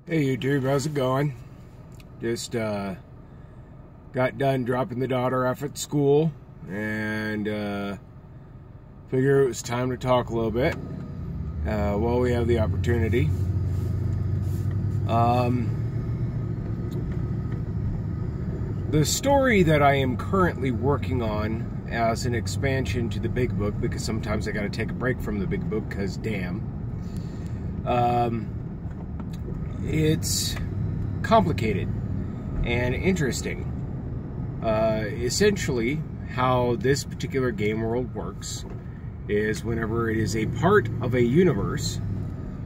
Hey YouTube, how's it going? Just got done dropping the daughter off at school and figure it was time to talk a little bit while we have the opportunity. The story that I am currently working on as an expansion to the big book, because sometimes I gotta take a break from the big book because damn. It's complicated and interesting. Essentially, how this particular game world works is whenever it is a part of a universe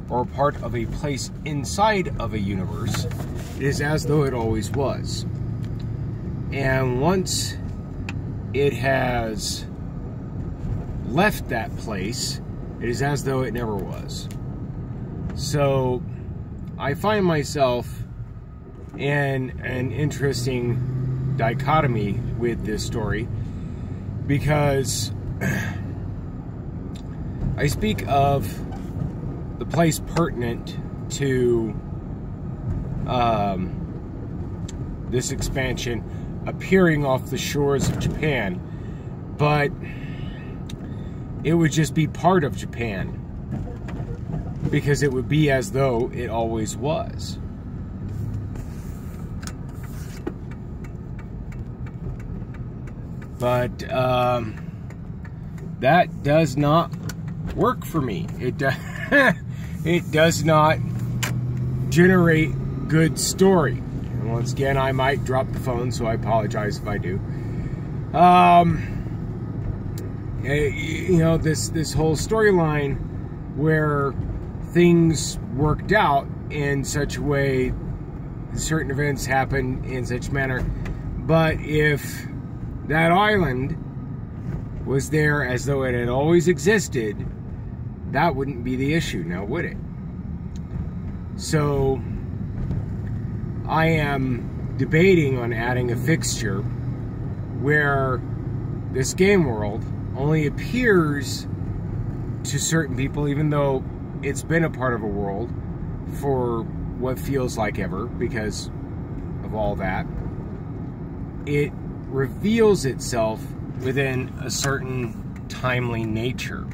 or part of a place inside of a universe, it is as though it always was. And once it has left that place, it is as though it never was. So I find myself in an interesting dichotomy with this story because I speak of the place pertinent to this expansion appearing off the shores of Japan, but it would just be part of Japan because it would be as though it always was. But that does not work for me. It does not generate good story. And once again, I might drop the phone, so I apologize if I do. You know, this whole storyline where things worked out in such a way, certain events happen in such manner, but if that island was there as though it had always existed, that wouldn't be the issue now, would it? So I am debating on adding a fixture where this game world only appears to certain people, even though it's been a part of a world for what feels like ever because of all that. It reveals itself within a certain timely nature.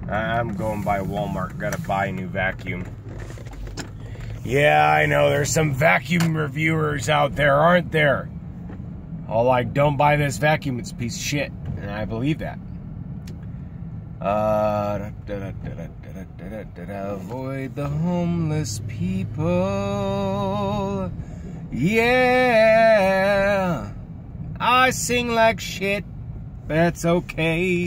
I'm going by Walmart, gotta buy a new vacuum. Yeah, I know, there's some vacuum reviewers out there, aren't there? All like, don't buy this vacuum, it's a piece of shit. And I believe that. Avoid the homeless people. Yeah. I sing like shit. That's okay.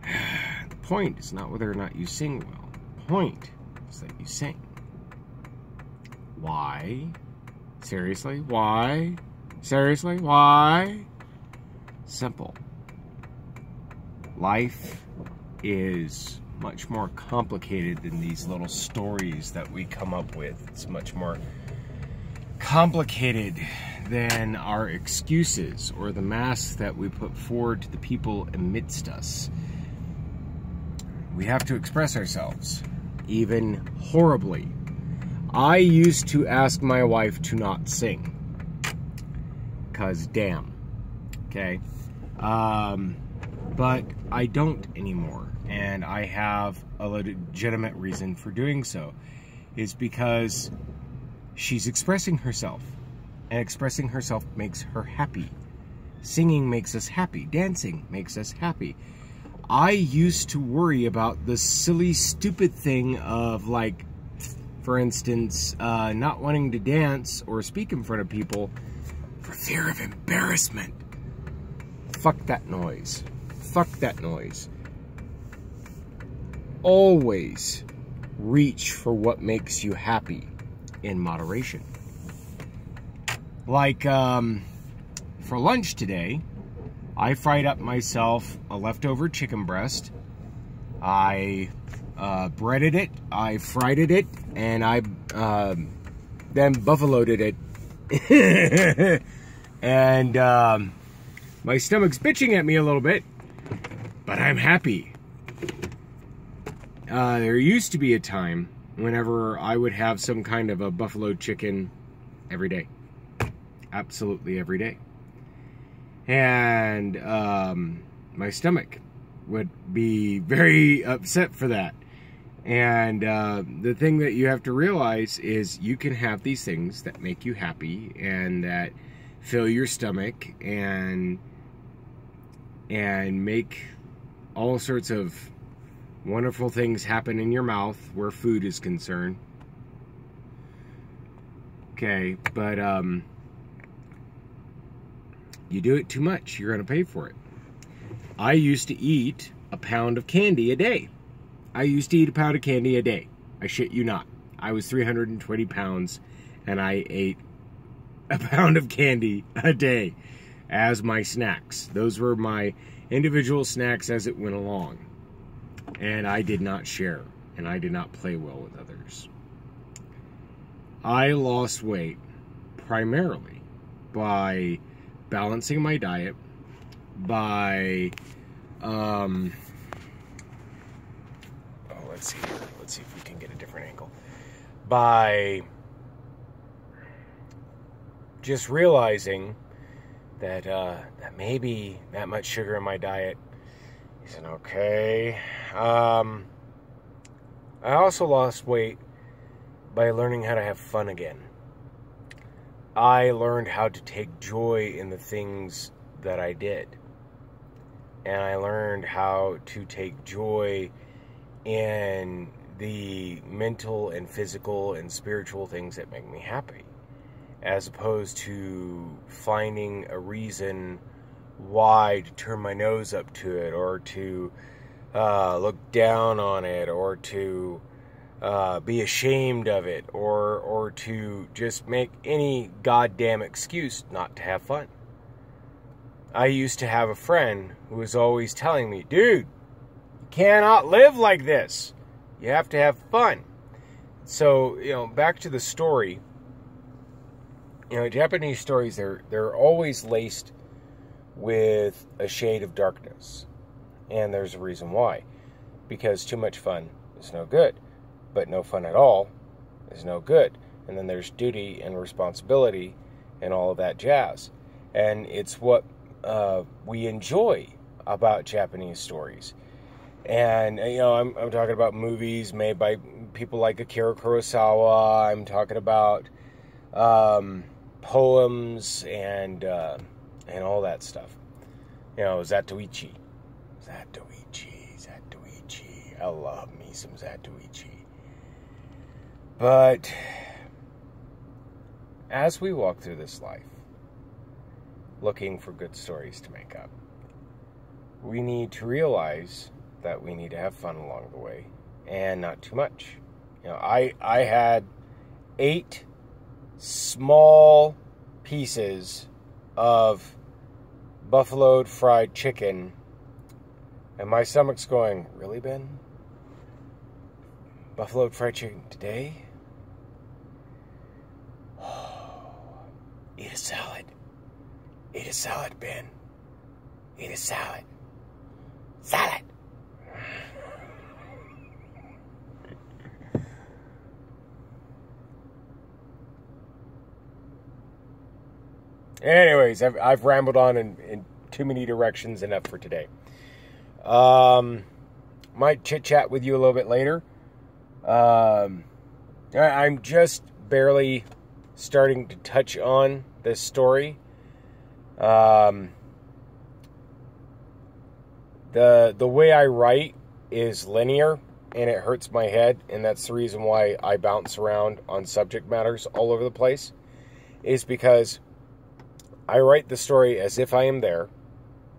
The point is not whether or not you sing well. The point is that you sing. Why? Seriously? Why? Seriously? Why? Simple. Life is much more complicated than these little stories that we come up with. It's much more complicated than our excuses or the masks that we put forward to the people amidst us. We have to express ourselves, even horribly. I used to ask my wife to not sing, 'cause damn, okay? But I don't anymore, and I have a legitimate reason for doing so. It's because she's expressing herself, and expressing herself makes her happy. Singing makes us happy. Dancing makes us happy. I used to worry about the silly, stupid thing of, like, for instance, not wanting to dance or speak in front of people for fear of embarrassment. Fuck that noise. Fuck that noise. Always reach for what makes you happy in moderation. Like, for lunch today, I fried up myself a leftover chicken breast. I breaded it, I fried it, and I then buffaloed it. And my stomach's bitching at me a little bit, but I'm happy. There used to be a time whenever I would have some kind of a buffalo chicken every day. Absolutely every day. And my stomach would be very upset for that. And the thing that you have to realize is you can have these things that make you happy and that fill your stomach and make all sorts of wonderful things happen in your mouth where food is concerned. Okay, but you do it too much, you're going to pay for it. I used to eat a pound of candy a day. I shit you not. I was 320 pounds and I ate a pound of candy a day as my snacks. Those were my individual snacks as it went along. And I did not share, and I did not play well with others. I lost weight primarily by balancing my diet, by let's see here. Let's see if we can get a different angle. By just realizing that that maybe that much sugar in my diet isn't okay. I also lost weight by learning how to have fun again. I learned how to take joy in the things that I did. And I learned how to take joy in the mental and physical and spiritual things that make me happy, as opposed to finding a reason why to turn my nose up to it, or to look down on it, or to be ashamed of it, or to just make any goddamn excuse not to have fun. I used to have a friend who was always telling me, dude, you cannot live like this. You have to have fun. So, back to the story. Japanese stories, they're always laced with a shade of darkness. And there's a reason why. Because too much fun is no good. But no fun at all is no good. And then there's duty and responsibility and all of that jazz. And it's what we enjoy about Japanese stories. And, I'm talking about movies made by people like Akira Kurosawa. I'm talking about poems and all that stuff. Zatoichi. I love me some Zatoichi. But as we walk through this life, looking for good stories to make up, we need to realize that we need to have fun along the way, and not too much. I had 8 small pieces of buffaloed fried chicken, and my stomach's going, really, Ben? Buffaloed fried chicken today? Eat a salad. Eat a salad, Ben. Eat a salad. Salad! Anyways, I've rambled on in too many directions enough for today. Might chit-chat with you a little bit later. I'm just barely starting to touch on this story. The way I write is linear, and it hurts my head, and that's the reason why I bounce around on subject matters all over the place, is because I write the story as if I am there,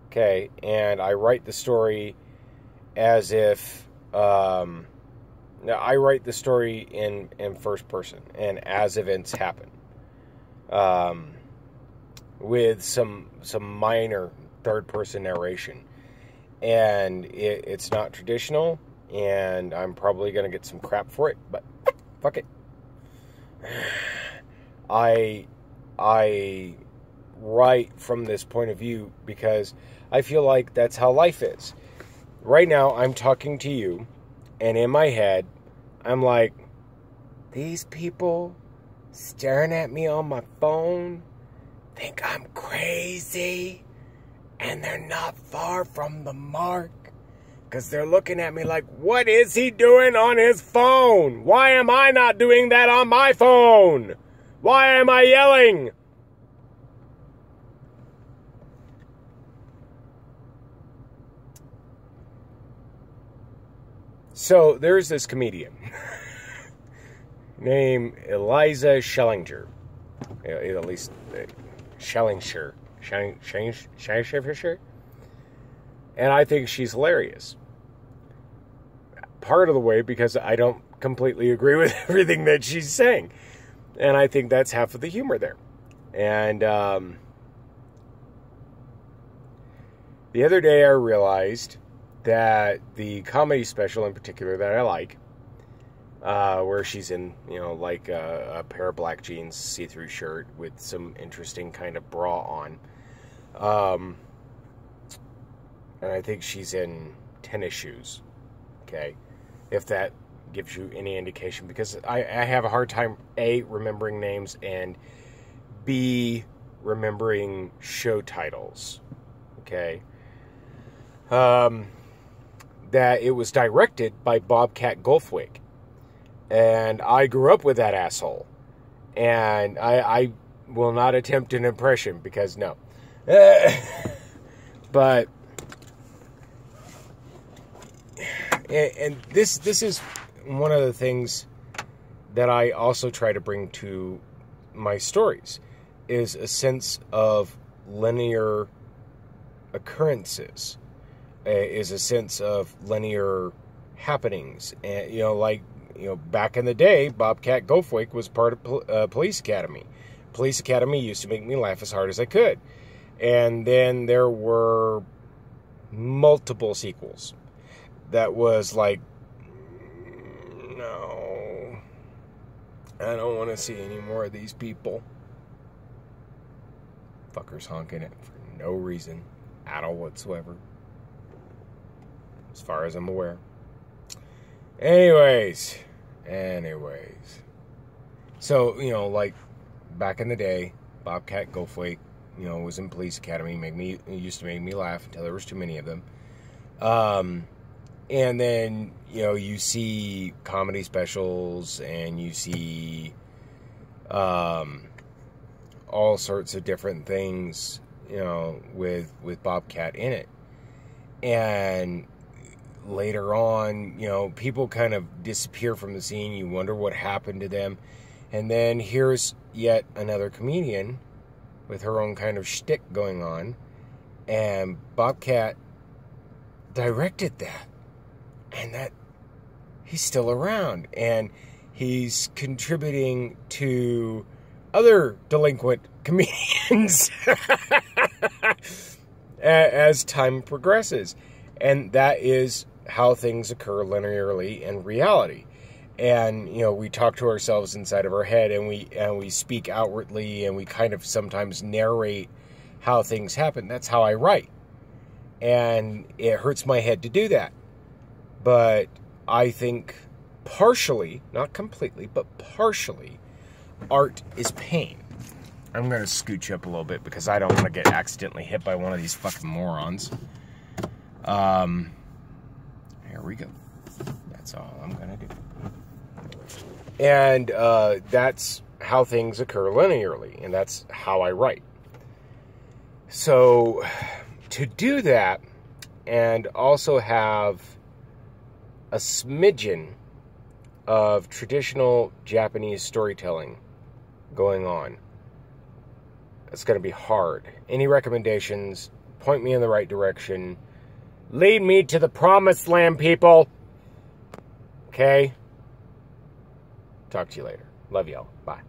okay, and I write the story as if, now I write the story in first person, and as events happen, with some minor third person narration, and it's not traditional, and I'm probably going to get some crap for it, but fuck it. I write from this point of view because I feel like that's how life is. Right now, I'm talking to you, and in my head, I'm like, these people staring at me on my phone think I'm crazy, and they're not far from the mark, because they're looking at me like, what is he doing on his phone? Why am I not doing that on my phone? Why am I yelling? So there's this comedian named Iliza Shellinger. At least Shellinger. And I think she's hilarious. Part of the way because I don't completely agree with everything that she's saying. And I think that's half of the humor there. And the other day I realized that the comedy special in particular that I like, where she's in, like a pair of black jeans, see-through shirt with some interesting kind of bra on. And I think she's in tennis shoes, okay? If that gives you any indication, because I have a hard time, A, remembering names, and B, remembering show titles, okay? That it was directed by Bobcat Goldthwait. And I grew up with that asshole. And I will not attempt an impression, because no. But, and this is one of the things that I also try to bring to my stories, is a sense of linear occurrences, is a sense of linear happenings. And, back in the day, Bobcat Goldthwait was part of Police Academy. Police Academy used to make me laugh as hard as I could. And then there were multiple sequels that was like, no, I don't want to see any more of these people. Fuckers honking it for no reason at all whatsoever, as far as I'm aware. Anyways. So, like back in the day, Bobcat Goldthwait, was in Police Academy. Used to make me laugh until there was too many of them. And then, you see comedy specials, and you see all sorts of different things, with Bobcat in it. And later on, people kind of disappear from the scene. You wonder what happened to them. And then here's yet another comedian with her own kind of shtick going on. And Bobcat directed that. And that he's still around. And he's contributing to other delinquent comedians as time progresses. And that is how things occur linearly in reality. And, we talk to ourselves inside of our head, and we speak outwardly, and we kind of sometimes narrate how things happen. That's how I write. And it hurts my head to do that. But I think partially, not completely, but partially, art is pain. I'm going to scooch up a little bit because I don't want to get accidentally hit by one of these fucking morons. Here we go. That's all I'm going to do. And that's how things occur linearly, and that's how I write. So to do that, and also have a smidgen of traditional Japanese storytelling going on, it's going to be hard. Any recommendations? Point me in the right direction. Lead me to the promised land, people. Okay? Talk to you later. Love y'all. Bye.